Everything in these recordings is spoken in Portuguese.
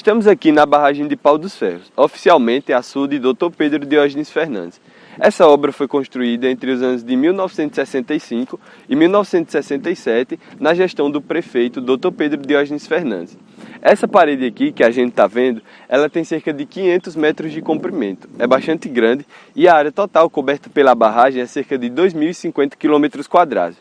Estamos aqui na barragem de Pau dos Ferros, oficialmente açude Dr. Pedro Diógenes Fernandes. Essa obra foi construída entre os anos de 1965 e 1967, na gestão do prefeito Dr. Pedro Diógenes Fernandes. Essa parede aqui, que a gente está vendo, ela tem cerca de 500 metros de comprimento. É bastante grande e a área total coberta pela barragem é cerca de 2.050 km².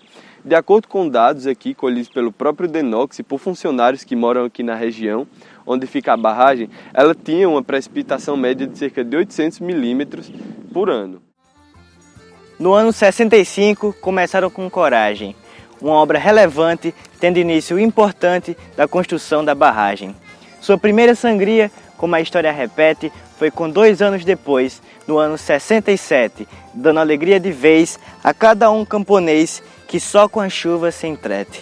De acordo com dados aqui colhidos pelo próprio DENOX e por funcionários que moram aqui na região onde fica a barragem, ela tinha uma precipitação média de cerca de 800 milímetros por ano. No ano 65, começaram com coragem, uma obra relevante, tendo início importante da construção da barragem. Sua primeira sangria, como a história repete, foi com 2 anos depois, no ano 67, dando alegria de vez a cada um camponês que só com a chuva se entrete.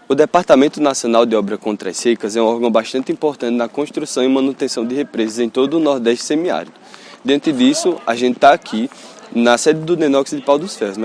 O Departamento Nacional de Obras contra as Secas é um órgão bastante importante na construção e manutenção de represas em todo o Nordeste semiárido. Diante disso, a gente está aqui na sede do DENOX de Pau dos Ferros,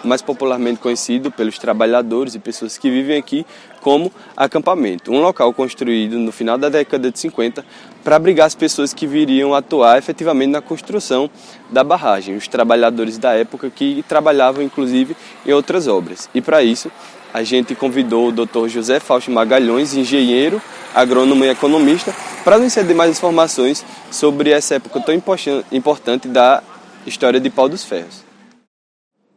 mais popularmente conhecido pelos trabalhadores e pessoas que vivem aqui como acampamento. Um local construído no final da década de 50 para abrigar as pessoas que viriam atuar efetivamente na construção da barragem, os trabalhadores da época que trabalhavam inclusive em outras obras. E para isso, a gente convidou o Dr. José Fausto Magalhães, engenheiro, agrônomo e economista, para nos ceder mais informações sobre essa época tão importante da história de Pau dos Ferros.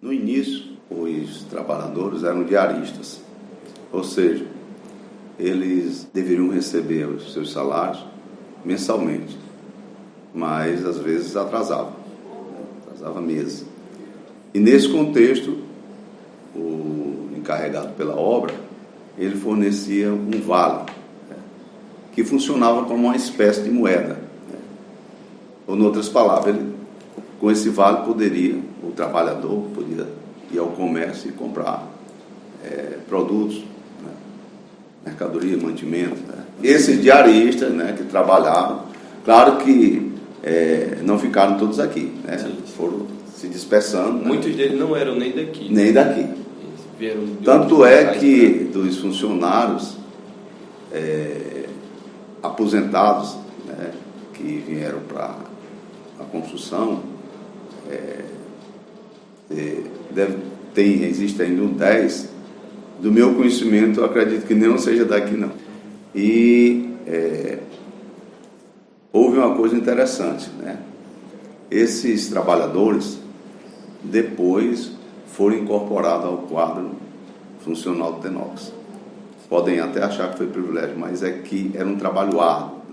No início, os trabalhadores eram diaristas, ou seja, eles deveriam receber os seus salários mensalmente, mas às vezes atrasava meses. E nesse contexto, o encarregado pela obra, ele fornecia um vale, que funcionava como uma espécie de moeda. Ou, em outras palavras, com esse vale o trabalhador podia ir ao comércio e comprar produtos, mercadoria, mantimento. Esses diaristas que trabalhavam, claro que não ficaram todos aqui, foram se dispersando. Muitos deles não eram nem daqui. Nem daqui. Tanto é que dos funcionários aposentados que vieram para a construção, existe ainda um 10, do meu conhecimento, eu acredito que nenhum seja daqui não. E houve uma coisa interessante, esses trabalhadores depois foram incorporados ao quadro funcional do DENOX. Podem até achar que foi privilégio, mas é que era um trabalho árduo.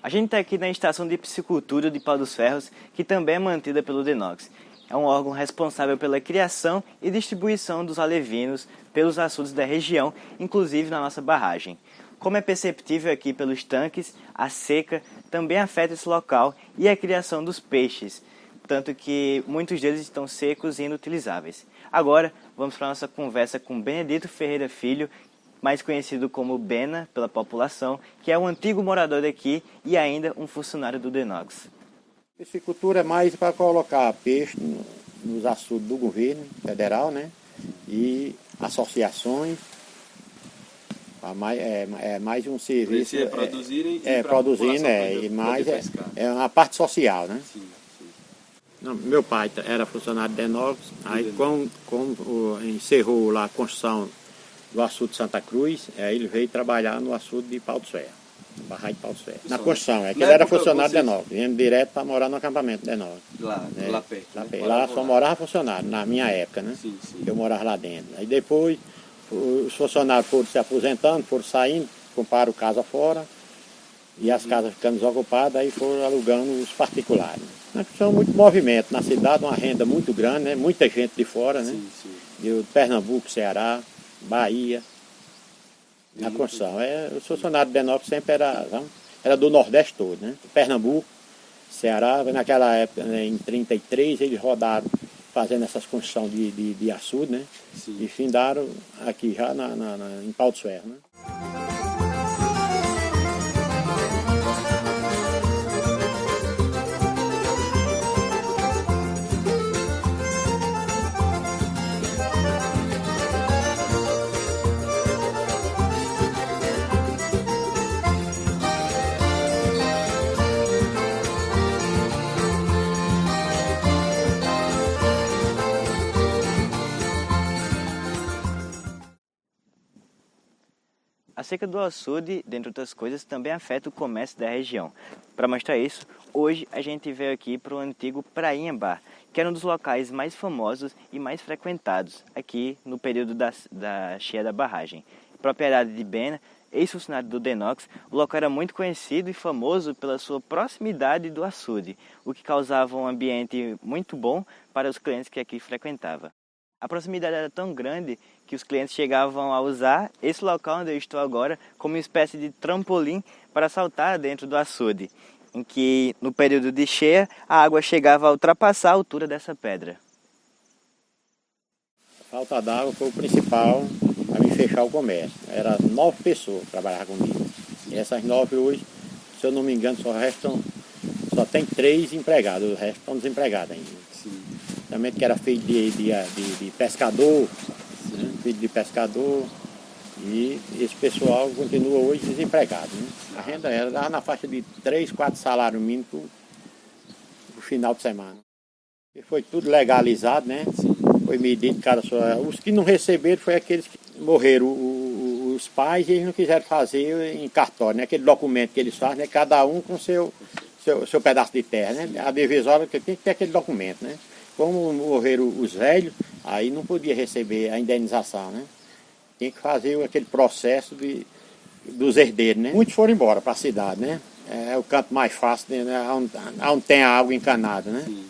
A gente está aqui na Estação de Piscicultura de Pau dos Ferros, que também é mantida pelo DENOX. É um órgão responsável pela criação e distribuição dos alevinos pelos açudes da região, inclusive na nossa barragem. Como é perceptível aqui pelos tanques, a seca também afeta esse local e a criação dos peixes, tanto que muitos deles estão secos e inutilizáveis. Agora, vamos para a nossa conversa com Benedito Ferreira Filho, mais conhecido como Bena pela população, que é um antigo morador daqui e ainda um funcionário do DENOX. Piscicultura é mais para colocar peixe nos açudes do governo federal, e associações. É mais um serviço. Produzirem produzindo, e mais é uma parte social, Sim. Não, meu pai era funcionário do DENOX, aí como encerrou lá a construção do açude de Santa Cruz, ele veio trabalhar no açude de Pau dos Ferros, barragem de Pau dos Ferros. Na construção, que ele era funcionário do DENOX, vindo direto para morar no acampamento do DENOX. Lá perto. Lá só morava funcionário, na minha época, Sim. Eu morava lá dentro. Aí depois, os funcionários foram se aposentando, foram saindo, compraram casa fora, e as casas ficando desocupadas, aí foram alugando os particulares. Na construção, muito movimento, na cidade, uma renda muito grande, muita gente de fora, de Pernambuco, Ceará, Bahia, na construção. Os funcionários do DENOX sempre era do Nordeste todo, Pernambuco, Ceará, naquela época, em 33, eles rodaram fazendo essas construções de açude, né? Sim. E findaram aqui já em Pau dos Ferros, né? A seca do açude, dentre outras coisas, também afeta o comércio da região. Para mostrar isso, hoje a gente veio aqui para o antigo Prainha Bar, que era um dos locais mais famosos e mais frequentados aqui no período da cheia da barragem. Propriedade de Bena, ex-funcionário do Denox, o local era muito conhecido e famoso pela sua proximidade do açude, o que causava um ambiente muito bom para os clientes que aqui frequentavam. A proximidade era tão grande que os clientes chegavam a usar esse local onde eu estou agora como uma espécie de trampolim para saltar dentro do açude, em que no período de cheia a água chegava a ultrapassar a altura dessa pedra. A falta d'água foi o principal para me fechar o comércio. Era 9 pessoas que trabalhavam comigo. E essas 9 hoje, se eu não me engano, só tem 3 empregados, o resto estão desempregados ainda. Sim. Também que era filho de pescador, né? Filho de pescador, e esse pessoal continua hoje desempregado, né? A renda era na faixa de 3, 4 salários mínimos no final de semana. E foi tudo legalizado, né? Foi medido cada sua. Os que não receberam foi aqueles que morreram, os pais, e eles não quiseram fazer em cartório, né? Aquele documento que eles fazem, né? Cada um com seu pedaço de terra, né? A divisória tem que ter aquele documento, né? Como morreram os velhos, aí não podia receber a indenização, né? Tinha que fazer aquele processo dos herdeiros, né? Muitos foram embora para a cidade, né? É o canto mais fácil, né? Onde tem a água encanada, né? Sim.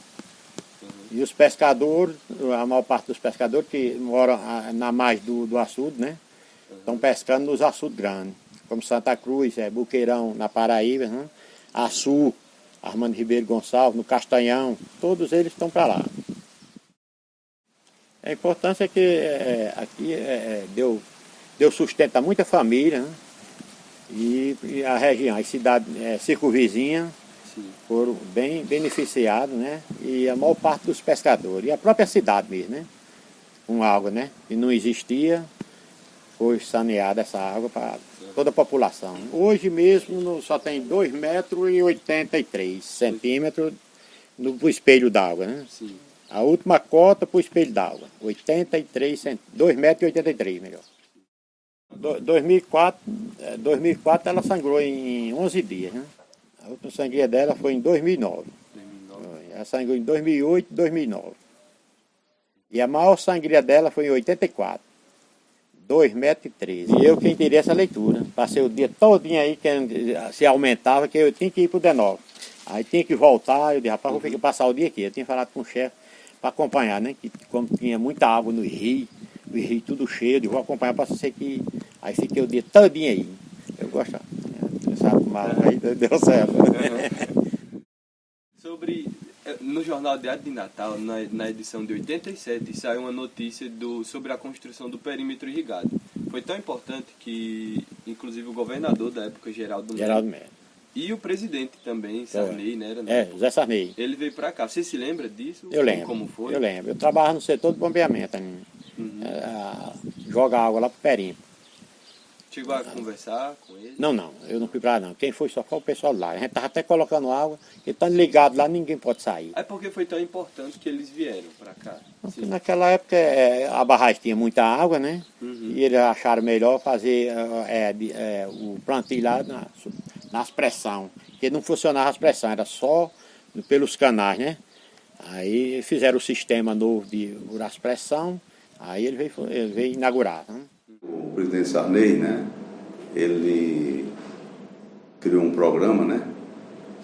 E os pescadores, a maior parte dos pescadores que moram na margem do açude, né? Estão pescando nos açudes grandes, como Santa Cruz, Buqueirão, na Paraíba, né? Açu, Armando Ribeiro Gonçalves, no Castanhão, todos eles estão para lá. A importância é que aqui deu sustento a muita família, né? E a região, as cidades circunvizinhas foram bem beneficiadas, né? E a maior parte dos pescadores, e a própria cidade mesmo, né? Com água, né? Que não existia, foi saneada essa água para toda a população, né? Hoje mesmo só tem 2,83 m no espelho d'água, né? Sim. A última cota para o espelho d'água, 2,83 m, melhor. 2004 ela sangrou em 11 dias, né? A última sangria dela foi em 2009. Ela sangrou em 2008 e 2009. E a maior sangria dela foi em 84. 2,13 m. E eu quem queria essa leitura. Passei o dia todinho aí, que se aumentava, que eu tinha que ir para o Denox. Aí tinha que voltar, eu disse, rapaz, vou ficar passar o dia aqui. Eu tinha falado com o chefe para acompanhar, né? Que como tinha muita água no rio, o rio tudo cheio, eu vou acompanhar para ser que. Aí fiquei o dia todinho aí. Eu gostava. Sabe como aí deu certo. No Jornal Diário de Natal, na edição de 87, saiu uma notícia sobre a construção do perímetro irrigado. Foi tão importante que, inclusive, o governador da época, Geraldo Melo, e o presidente também, Sarney, né? José Sarney. Ele veio para cá. Você se lembra disso? Eu lembro. Como foi? Eu lembro. Eu trabalhava no setor de bombeamento. Joga água lá pro perímetro. Chegou a conversar com ele? Não, eu não fui pra lá não. Quem foi só foi o pessoal lá. A gente estava até colocando água, e estando ligado lá, ninguém pode sair. Aí porque foi tão importante que eles vieram para cá? Naquela época a barragem tinha muita água, né? E eles acharam melhor fazer o plantio lá nas pressão. Porque não funcionava as pressões, era só pelos canais, né? Aí fizeram o sistema novo de as pressão, aí ele veio inaugurar, né? O presidente Sarney, né, ele criou um programa, né,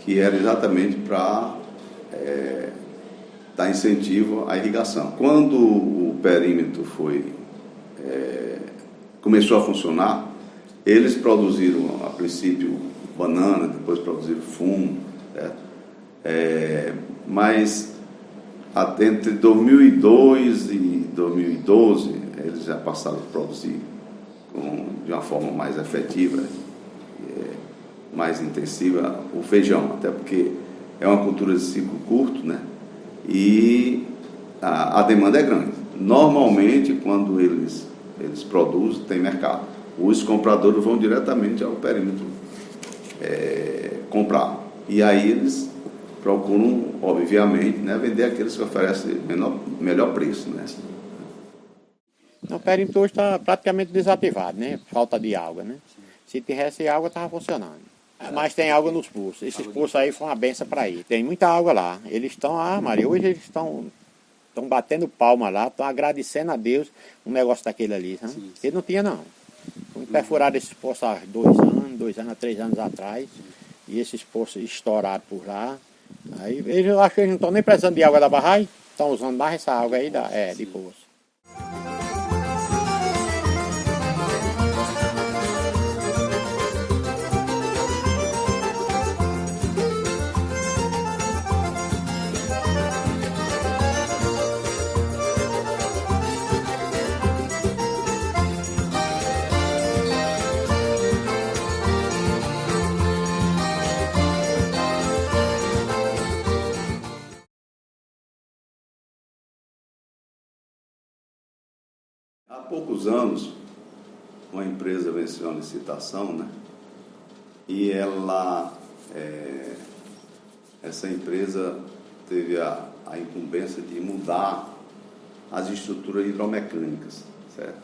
que era exatamente para dar incentivo à irrigação. Quando o perímetro começou a funcionar, eles produziram, a princípio, banana, depois produziram fumo, certo? Mas Entre 2002 e 2012, eles já passaram a produzir de uma forma mais efetiva, mais intensiva, o feijão, até porque é uma cultura de ciclo curto, né? E a demanda é grande. Normalmente, quando eles produzem, tem mercado. Os compradores vão diretamente ao perímetro comprar. E aí eles procuram, obviamente, né, vender aqueles que oferecem melhor preço, né? O perímetro hoje está praticamente desativado, né? Falta de água, né? Se tivesse água, estava funcionando. Mas tem água nos poços. Esses poços aí foi uma benção para ir. Tem muita água lá. Eles estão, Maria, hoje eles estão batendo palma lá, estão agradecendo a Deus um negócio daquele ali, né? Porque não tinha, não. Foi perfurado esses poços há 2 anos, 3 anos atrás. E esses poços estouraram por lá. Aí eu acho que eles não estão nem precisando de água da barragem, estão usando mais essa água aí de poço. Há poucos anos, uma empresa venceu a licitação, né? E essa empresa teve a incumbência de mudar as estruturas hidromecânicas, certo?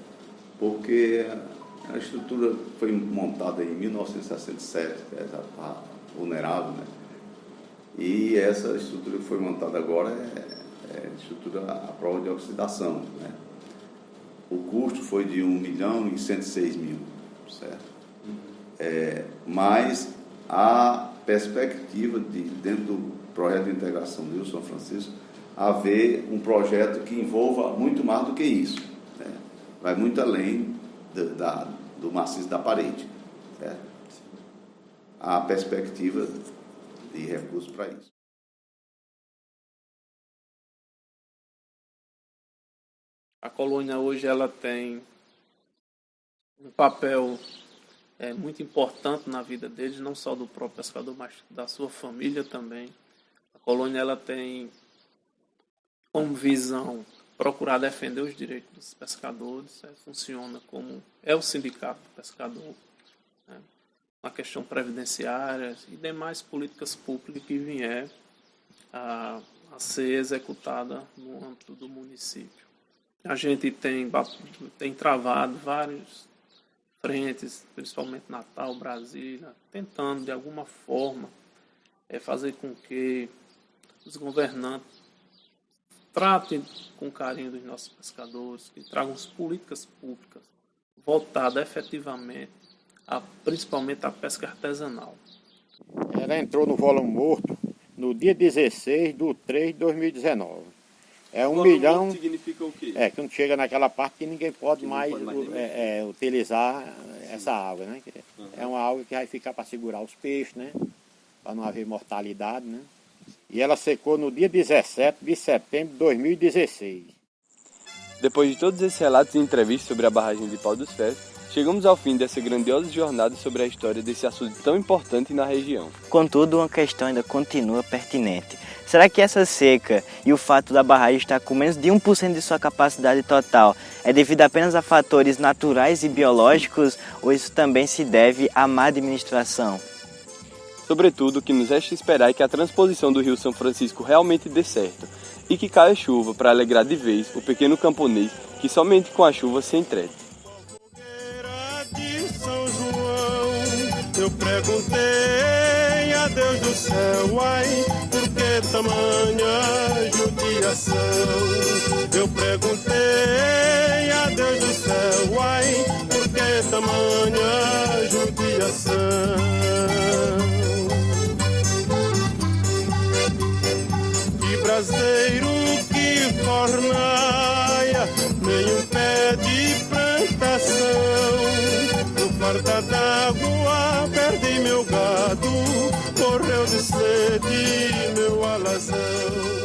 Porque a estrutura foi montada em 1967, já está vulnerável, né? E essa estrutura que foi montada agora é estrutura à prova de oxidação, né? O custo foi de 1.106.000, certo? Mas a perspectiva de, dentro do projeto de integração do Rio São Francisco, haver um projeto que envolva muito mais do que isso, né? Vai muito além do maciço da parede, certo? Há perspectiva de recursos para isso. A colônia hoje ela tem um papel muito importante na vida deles, não só do próprio pescador, mas da sua família também. A colônia ela tem como visão procurar defender os direitos dos pescadores, funciona como o sindicato do pescador, né, na questão previdenciária e demais políticas públicas que vier a ser executada no âmbito do município. A gente tem travado várias frentes, principalmente Natal, Brasília, tentando de alguma forma fazer com que os governantes tratem com carinho dos nossos pescadores, que tragam as políticas públicas voltadas efetivamente, principalmente à pesca artesanal. Ela entrou no volume morto no dia 16/3/2019. É 1 milhão. Significa o quê? Que não chega naquela parte que ninguém pode mais utilizar essa água, né? É uma água que vai ficar para segurar os peixes, né? Para não haver mortalidade, né? E ela secou no dia 17 de setembro de 2016. Depois de todos esses relatos e entrevistas sobre a barragem de Pau dos Ferros, chegamos ao fim dessa grandiosa jornada sobre a história desse assunto tão importante na região. Contudo, uma questão ainda continua pertinente. Será que essa seca e o fato da barragem estar com menos de 1% de sua capacidade total é devido apenas a fatores naturais e biológicos ou isso também se deve à má administração? Sobretudo, o que nos resta esperar é que a transposição do Rio São Francisco realmente dê certo e que caia chuva para alegrar de vez o pequeno camponês que somente com a chuva se entrete. Eu perguntei a Deus do céu, ai, por que tamanha judiação? Eu perguntei a Deus do céu, ai, por que tamanha judiação? Que braseiro, que fornaia, nenhum pé de plantação. No farda d'água perdi meu gado, morreu de sede meu alazão.